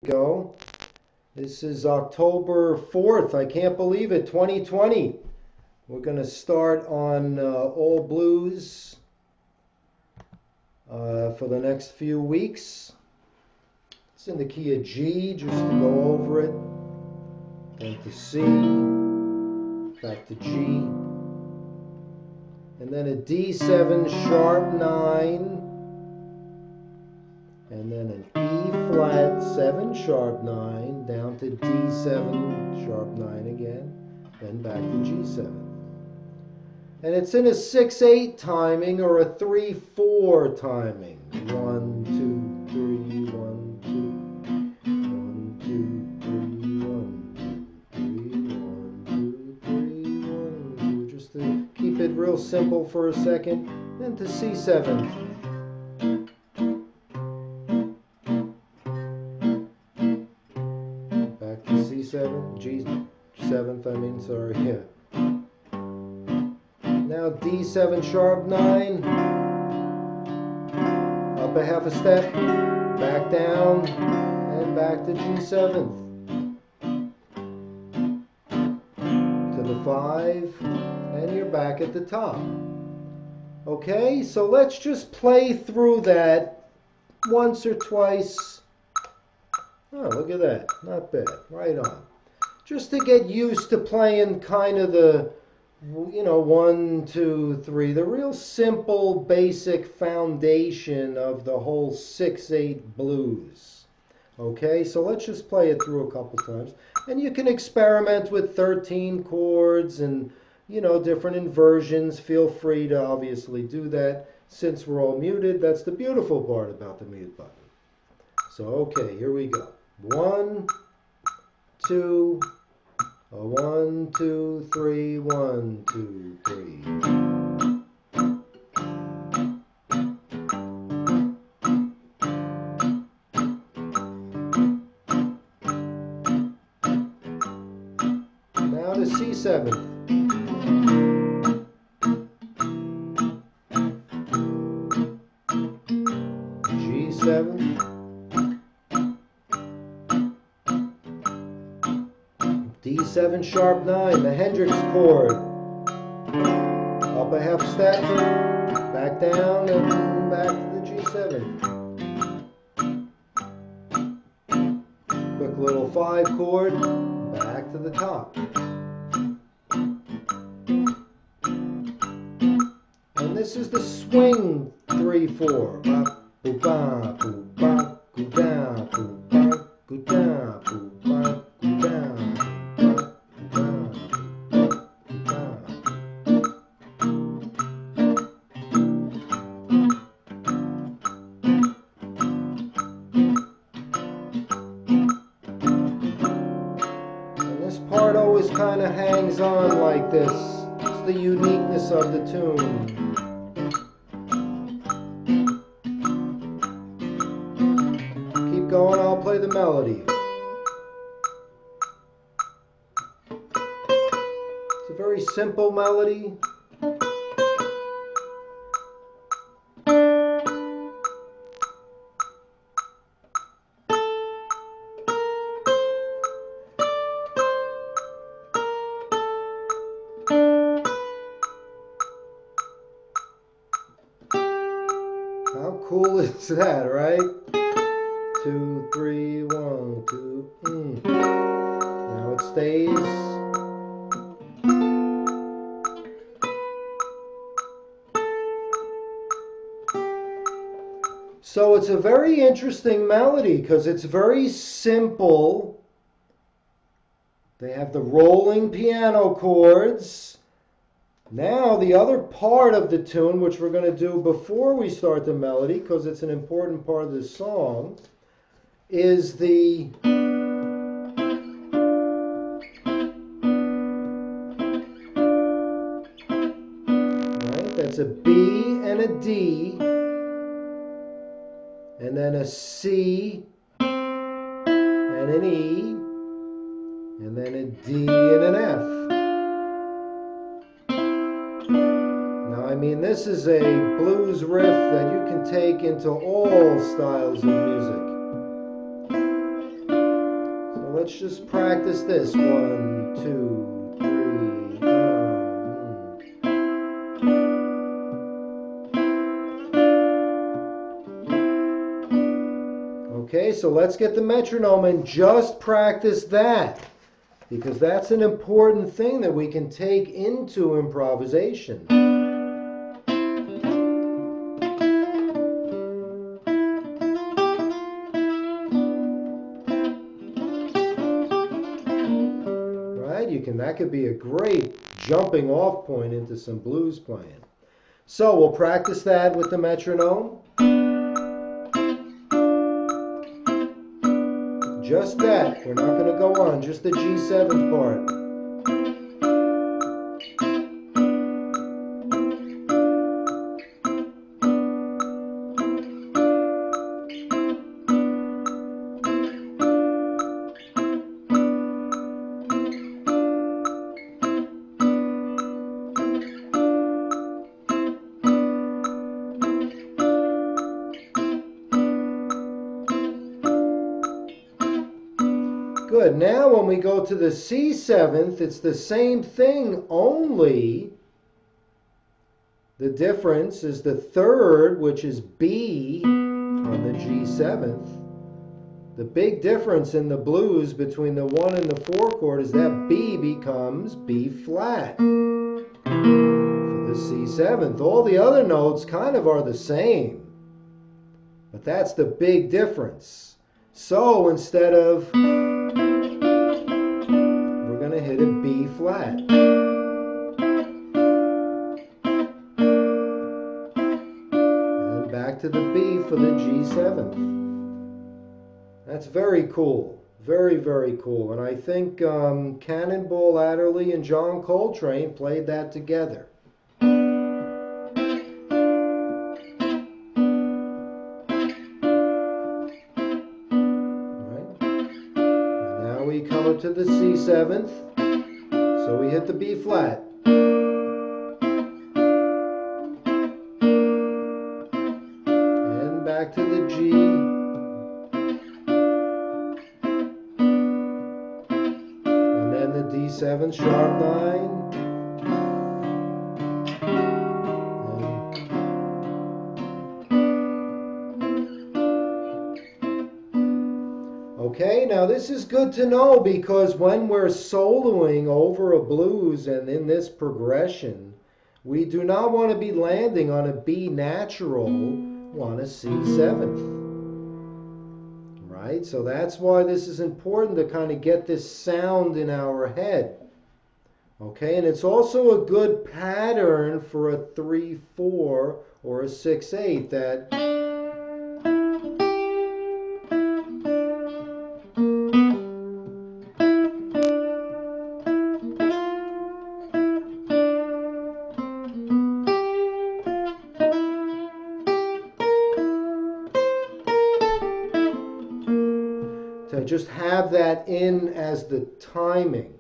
go. This is October 4th. I can't believe it, 2020. We're going to start on all blues for the next few weeks. It's in the key of G, just to go over it. Then to C, back to G, and then a D7 sharp 9, and then an E flat 7 sharp 9, down to D7 sharp 9 again, then back to G7. And it's in a 6/8 timing or a 3/4 timing. 1, 2, 3, 1, 2, 1, 2, 3, 1, 2, 3, 1, 2, 3, 1, 2. Just to keep it real simple for a second. Then to C7. Back to C7, G7th, I mean, sorry, yeah. Now D7 sharp 9, up a half a step, back down, and back to G7th. To the 5, and you're back at the top. Okay, so let's just play through that once or twice. Oh, look at that, not bad, right on. Just to get used to playing kind of the 1, 2, 3, the real simple, basic foundation of the whole 6/8 blues. Okay, so let's just play it through a couple times. And you can experiment with 13 chords and, different inversions. Feel free to obviously do that. Since we're all muted, that's the beautiful part about the mute button. So, okay, here we go. 1, 2, 1, 2, 3, 1, 2, 3. Now to C7. G7. D7 sharp 9, the Hendrix chord. Up a half step, back down, and back to the G7. Quick little 5 chord, back to the top. And this is the swing 3/4. Ba-ba, ba-ba, go down, ba-ba, go down, ba-ba, go down. Part always kind of hangs on like this. It's the uniqueness of the tune. Keep going, I'll play the melody. It's a very simple melody. How cool is that, right? 2, 3, 1, 2. Now it stays. So it's a very interesting melody because it's very simple. They have the rolling piano chords. Now the other part of the tune, which we're going to do before we start the melody, because it's an important part of the song, is the right, that's a B and a D, and then a C and an E, and then a D and an F. I mean, this is a blues riff that you can take into all styles of music. let's just practice this. 1, 2, 3. Okay, so let's get the metronome and just practice that, because that's an important thing that we can take into improvisation. That could be a great jumping off point into some blues playing. So we'll practice that with the metronome. Just that. We're not going to go on, just the G7 part. Good. Now when we go to the C7th, it's the same thing, only the difference is the third, which is B on the G7th. The big difference in the blues between the 1 and the 4 chord is that B becomes B flat for the C7th. All the other notes kind of are the same, but that's the big difference. So instead of, we're going to hit a B flat. And back to the B for the G7th. That's very cool. Very, very cool. And I think Cannonball Adderley and John Coltrane played that together. We come up to the C7th, so we hit the B flat. And back to the G. And then the D7 sharp 9. Okay, now this is good to know, because when we're soloing over a blues and in this progression, we do not want to be landing on a B natural on a C7th. Right? So that's why this is important to kind of get this sound in our head. Okay, and it's also a good pattern for a 3-4 or a 6-8 that just have that in as the timing,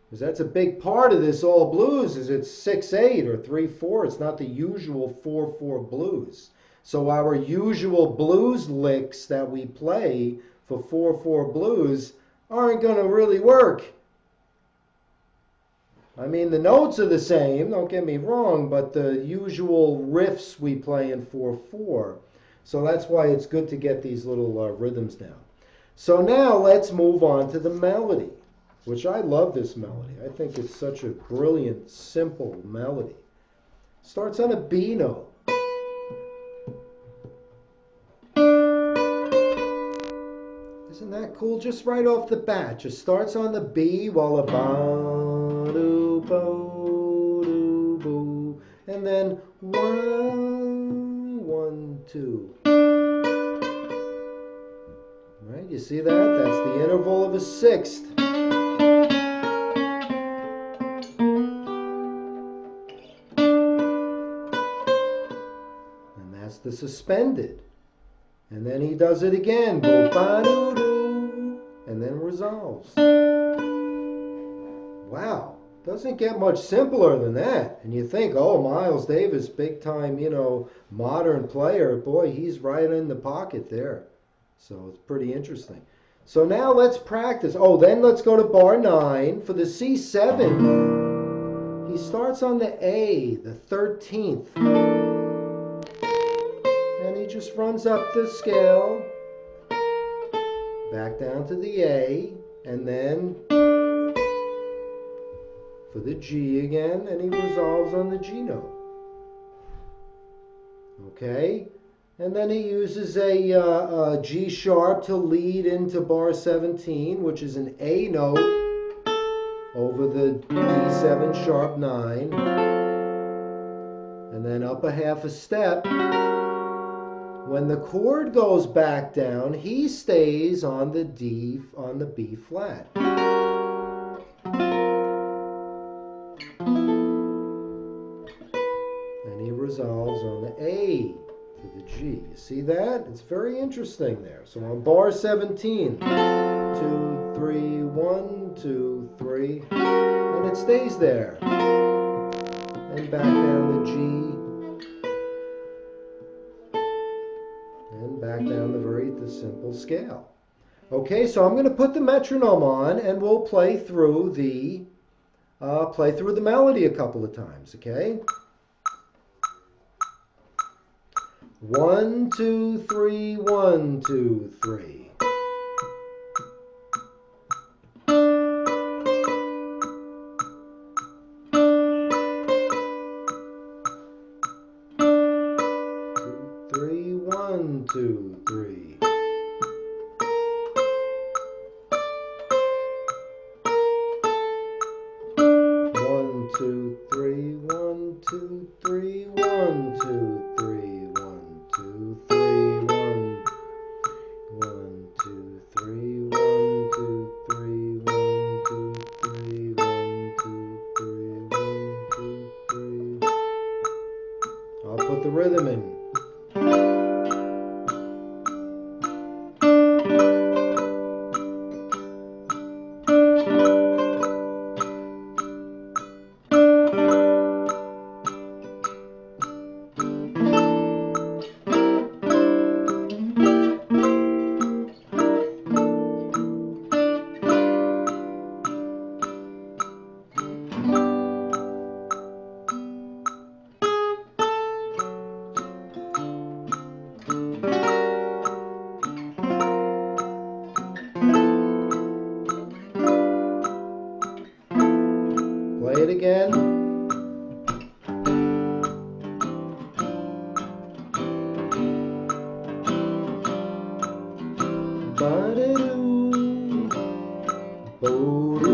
because that's a big part of this all blues. Is it's 6-8 or 3-4. It's not the usual 4-4 blues. So our usual blues licks that we play for 4-4 blues aren't going to really work. I mean, the notes are the same, don't get me wrong, but the usual riffs we play in 4-4. So that's why it's good to get these little rhythms down. So now let's move on to the melody, which I love this melody. I think it's such a brilliant, simple melody. Starts on a B note. Isn't that cool? Just right off the bat. Just starts on the B while a ba-do-bo-do-bo. And then 1, 1, 2. Right, you see that? That's the interval of a sixth. And that's the suspended. And then he does it again. Bo-ba-doo-doo. And then resolves. Wow. Doesn't get much simpler than that. And you think, oh, Miles Davis, big time, modern player. Boy, he's right in the pocket there. So it's pretty interesting. So now let's practice. Oh, then let's go to bar 9. For the C7, he starts on the A, the 13th. And he just runs up the scale, back down to the A, and then for the G again, and he resolves on the G note. Okay? And then he uses a G sharp to lead into bar 17, which is an A note over the D7 sharp 9. And then up a half a step. When the chord goes back down, he stays on the B flat. And he resolves on the A to the G. You see that? It's very interesting there. So on bar 17, 2, 3, 1, 2, 3, and it stays there. And back down the G, and back down the simple scale. Okay, so I'm going to put the metronome on, and we'll play through the melody a couple of times. Okay. 1, 2, 3, 1, 2, 3. 3, 1, 2, 3. 1, 2, 3, 1, 2, 3, 1, 2, 3, 1, 2, 3, 1, 1, 2, 3, 1, 2, 3, 1, 2, 3, 1, 2, 3, 1, 2, 3. I'll put the rhythm in. Play it again. Ba-da-doo, bo-doo.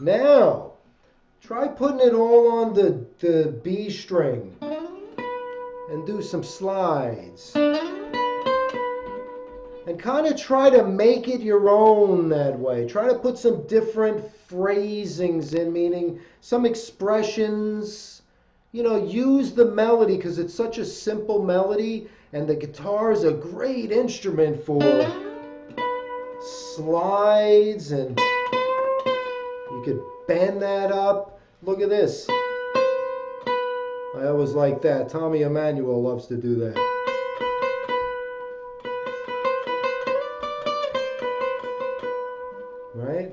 Now, try putting it all on the B string and do some slides. And kind of try to make it your own that way. Try to put some different phrasings in, meaning some expressions. You know, use the melody because it's such a simple melody, and the guitar is a great instrument for slides, and you could bend that up. Look at this. I always like that. Tommy Emmanuel loves to do that. Right?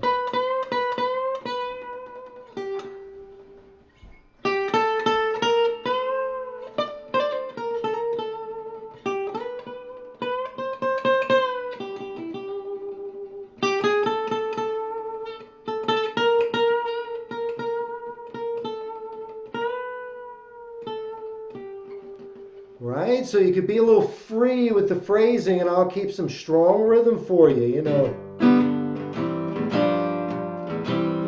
Right? So you could be a little free with the phrasing, and I'll keep some strong rhythm for you, you know.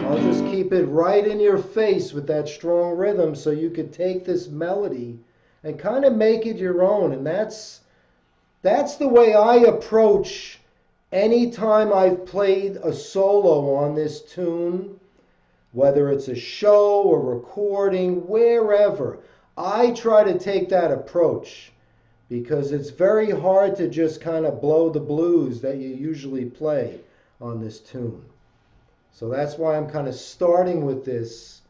I'll just keep it right in your face with that strong rhythm so you could take this melody and kind of make it your own. And that's the way I approach Anytime I've played a solo on this tune, whether it's a show or recording, wherever, I try to take that approach because it's very hard to just kind of blow the blues that you usually play on this tune. So that's why I'm kind of starting with this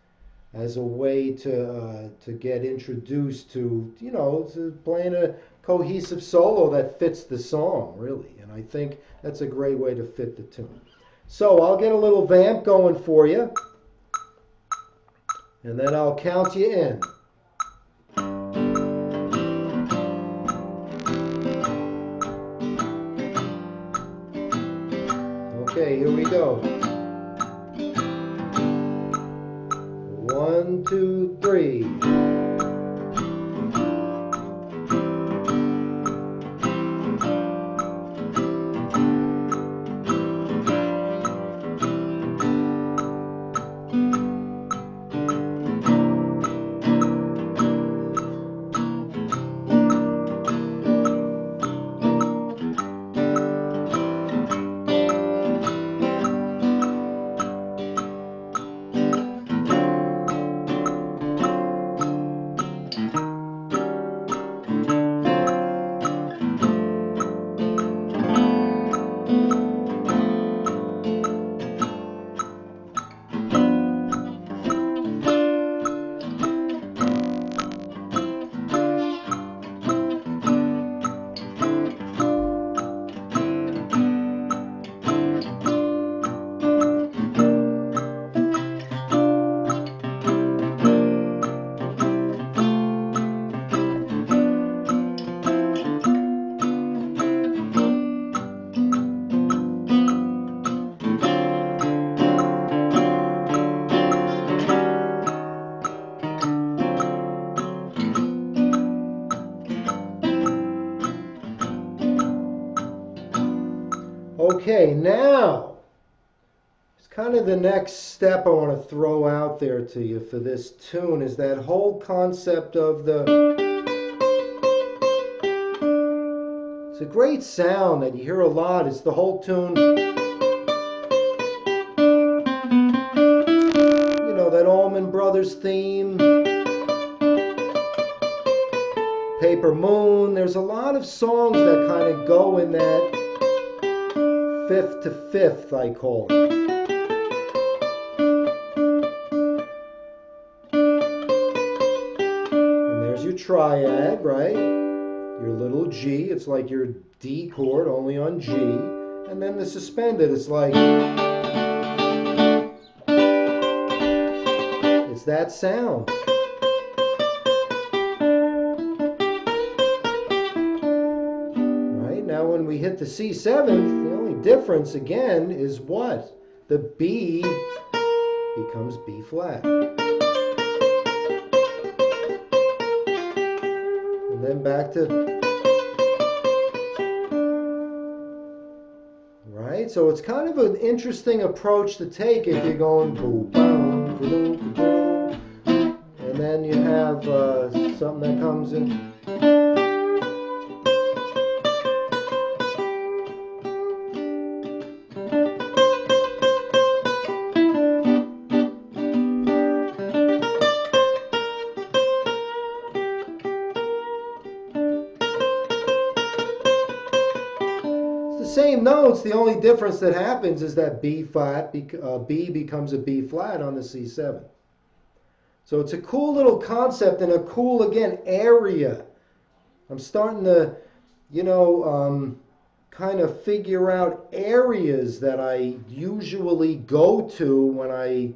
as a way to get introduced to, to playing a cohesive solo that fits the song, really. And I think that's a great way to fit the tune. So I'll get a little vamp going for you, and then I'll count you in. Okay, here we go. 1, 2, 3. Okay, now, it's kind of the next step I want to throw out there to you for this tune is that whole concept of it's a great sound that you hear a lot. It's the whole tune, that Allman Brothers theme, Paper Moon. There's a lot of songs that kind of go in that fifth to fifth, I call it. And there's your triad, right? Your little G, it's like your D chord, only on G. And then the suspended, it's like, it's that sound. Right? Now when we hit the C7th, difference again is what? The B becomes B flat. And then back to, right? So it's kind of an interesting approach to take if you're going boom, boom, boom, boom, and then you have something that comes in. Same notes, the only difference that happens is that B becomes a B flat on the C7. So it's a cool little concept and a cool, again, area. I'm starting to, kind of figure out areas that I usually go to when I,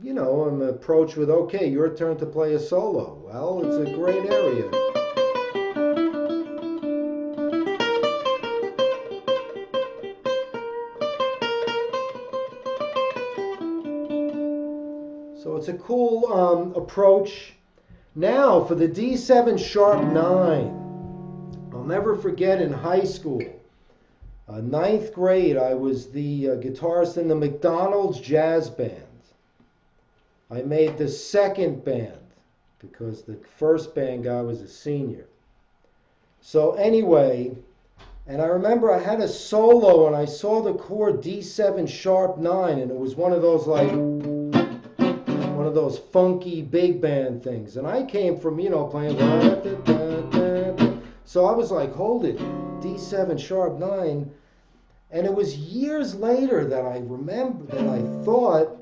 am approached with, okay, your turn to play a solo. Well, it's a great area. So it's a cool approach. Now for the D7 sharp 9. I'll never forget in high school, 9th grade, I was the guitarist in the McDonald's jazz band. I made the second band because the first band guy was a senior. So anyway, And I remember I had a solo and I saw the chord D7 sharp 9, and it was one of those funky big band things. And I came from, playing. So I was like, hold it, D7 sharp 9. And it was years later that I remembered that I thought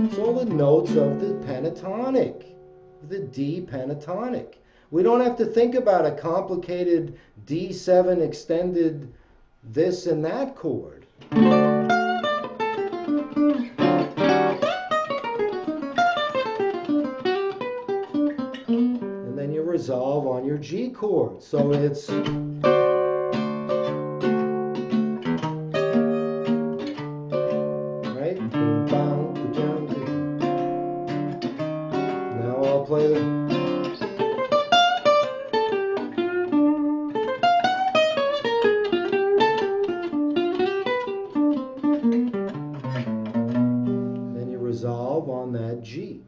it's all the notes of the pentatonic, the D pentatonic. We don't have to think about a complicated D7 extended this and that chord. And then you resolve on your G chord. So it's right. Now I'll play the resolve on that G.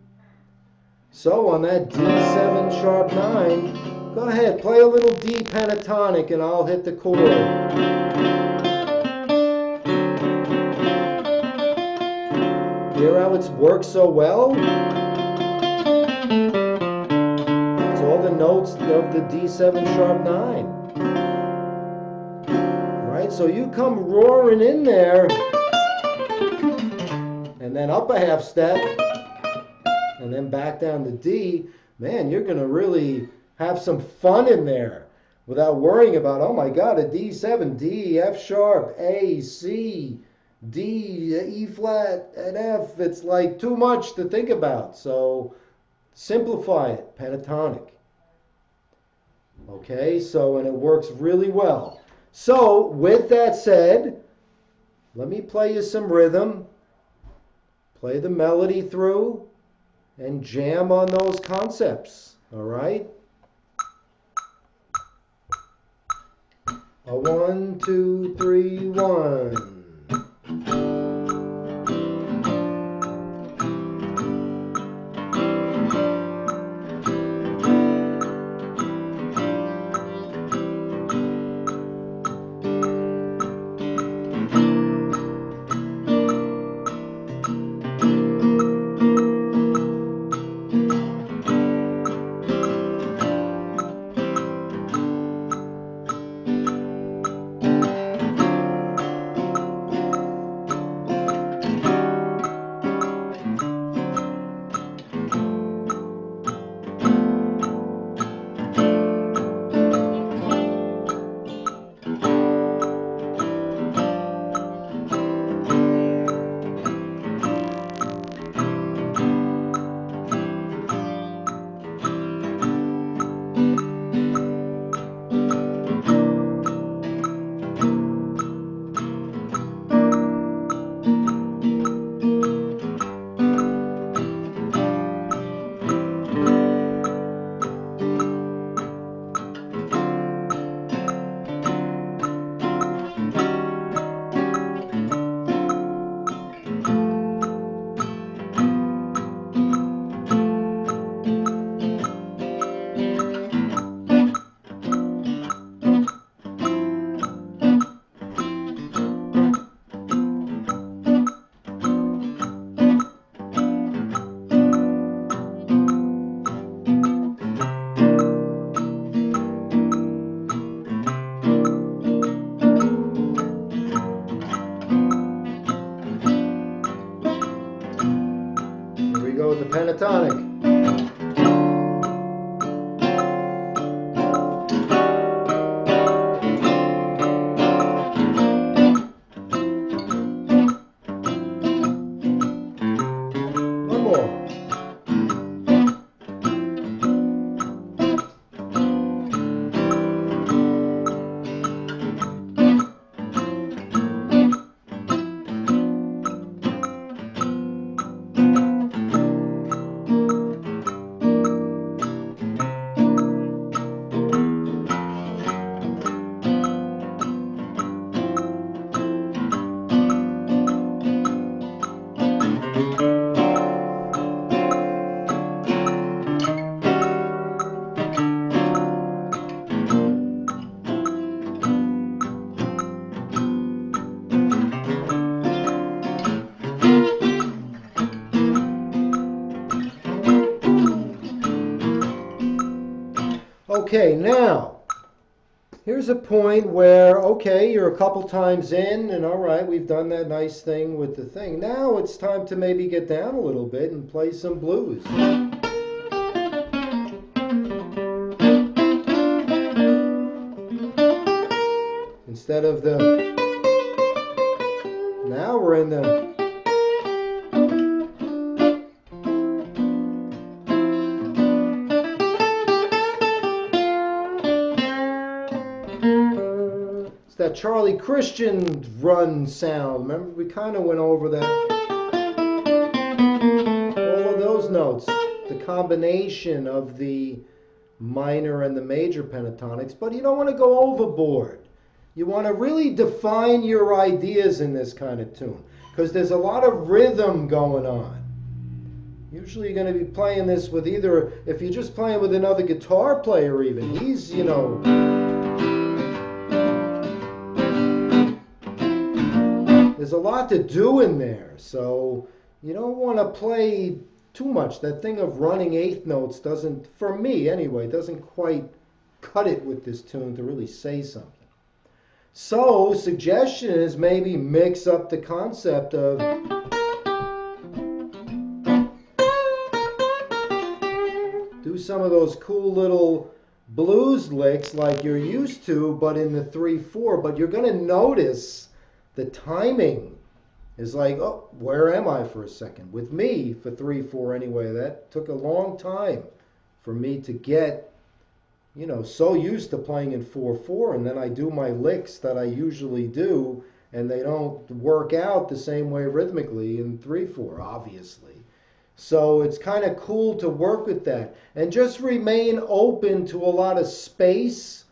So on that D7 sharp 9, go ahead, play a little D pentatonic and I'll hit the chord. Hear how it works so well? It's all the notes of the D7 sharp 9. Right? So you come roaring in there, and then up a half step, and then back down to D. Man, you're going to really have some fun in there without worrying about, oh my God, a D7, D, F sharp, A, C, D, E flat, and F. It's like too much to think about. So simplify it, pentatonic. Okay, so, and it works really well. So with that said, let me play you some rhythm. Play the melody through and jam on those concepts, all right? A 1, 2, 3, 1. With the pentatonic. One more. Okay, now, here's a point where, okay, you're a couple times in, and all right, we've done that nice thing with the thing. Now it's time to maybe get down a little bit and play some blues. Instead of the, now we're in the, it's that Charlie Christian run sound. Remember, we kind of went over that. All of those notes, the combination of the minor and the major pentatonics, but you don't want to go overboard. You want to really define your ideas in this kind of tune, because there's a lot of rhythm going on. Usually you're going to be playing this with either, if you're just playing with another guitar player even, he's, you know, there's a lot to do in there, so you don't want to play too much. That thing of running eighth notes doesn't, for me anyway, doesn't quite cut it with this tune to really say something. So, suggestion is maybe mix up the concept of do some of those cool little blues licks like you're used to, but in the 3/4. But you're going to notice the timing is like, oh, where am I for a second? With me, for 3/4 anyway, that took a long time for me to get, you know, so used to playing in 4/4, and then I do my licks that I usually do, and they don't work out the same way rhythmically in 3/4, obviously. So it's kind of cool to work with that, and just remain open to a lot of space,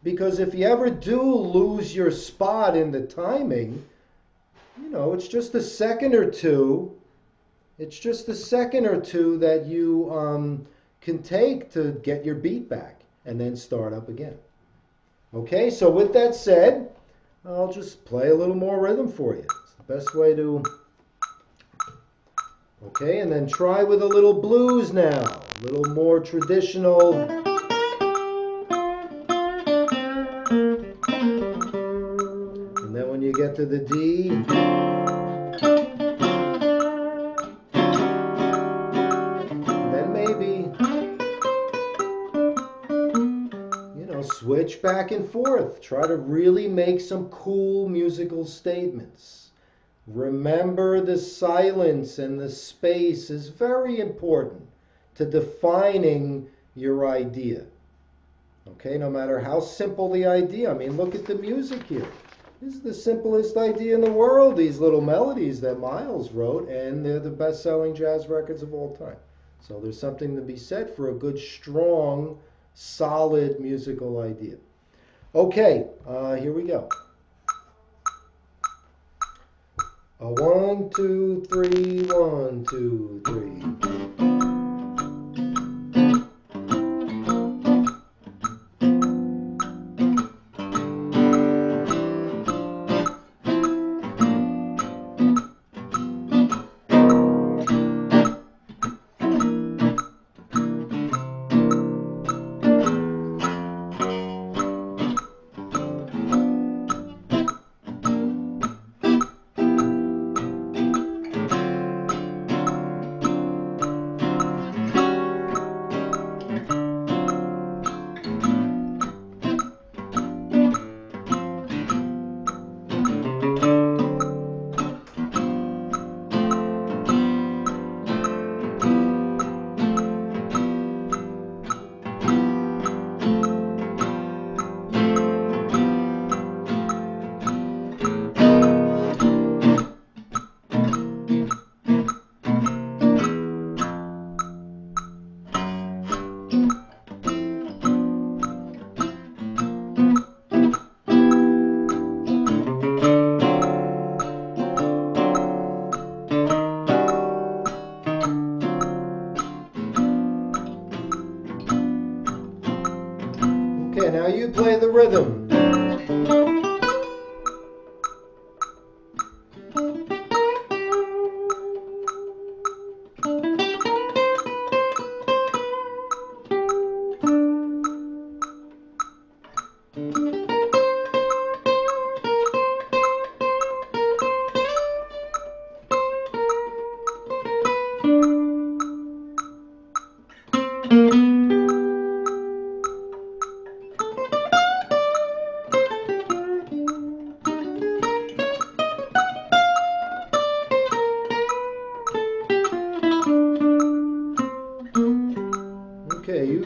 because if you ever do lose your spot in the timing, you know, it's just a second or two. It's just a second or two that you can take to get your beat back and then start up again. Okay, so with that said, I'll just play a little more rhythm for you. It's the best way to... Okay, and then try with a little blues now. A little more traditional. And then when you get to the D, then maybe, you know, switch back and forth. Try to really make some cool musical statements. Remember, the silence and the space is very important to defining your idea. Okay, no matter how simple the idea. I mean, look at the music here. This is the simplest idea in the world, these little melodies that Miles wrote, and they're the best-selling jazz records of all time. So there's something to be said for a good, strong, solid musical idea. Okay, here we go. 1, 2, 3, 1, 2, 3.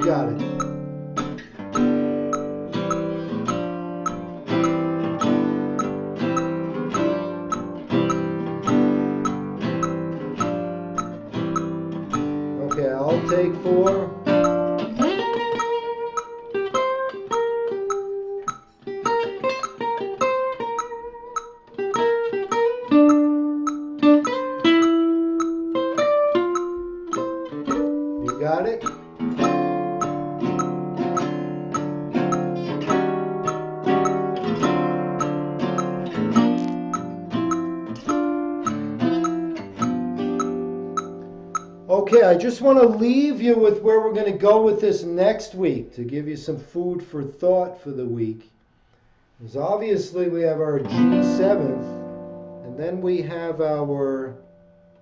got it. Okay, I'll take 4. You got it? Okay, I just want to leave you with where we're going to go with this next week to give you some food for thought for the week. Because obviously we have our G7th, and then we have our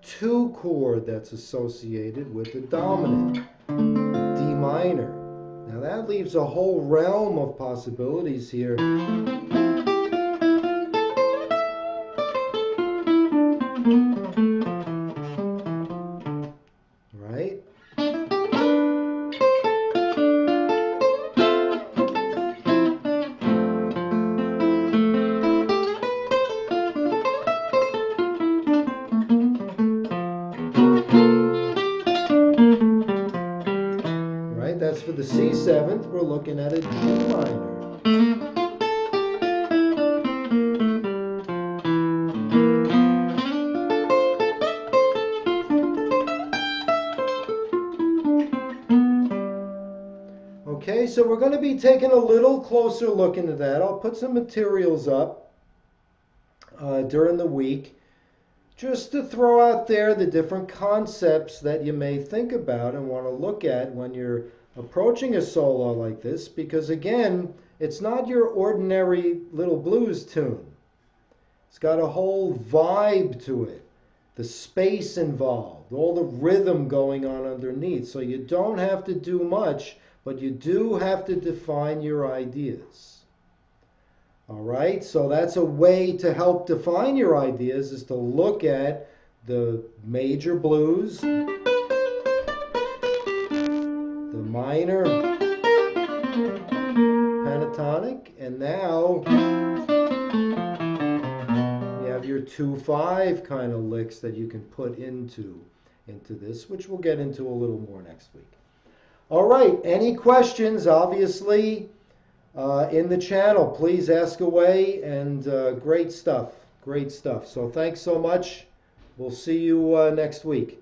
2 chord that's associated with the dominant, D minor. Now that leaves a whole realm of possibilities here. Right? Right? That's for the C7th. We're looking at a G minor. Okay, so we're going to be taking a little closer look into that. I'll put some materials up during the week just to throw out there the different concepts that you may think about and want to look at when you're approaching a solo like this, because again, it's not your ordinary little blues tune. It's got a whole vibe to it, the space involved, all the rhythm going on underneath. So you don't have to do much, but you do have to define your ideas. All right, so that's a way to help define your ideas, is to look at the major blues, the minor pentatonic, and now you have your 2/5 kind of licks that you can put into this, which we'll get into a little more next week. All right, any questions, obviously, in the channel, please ask away, and great stuff, great stuff. So thanks so much. We'll see you next week.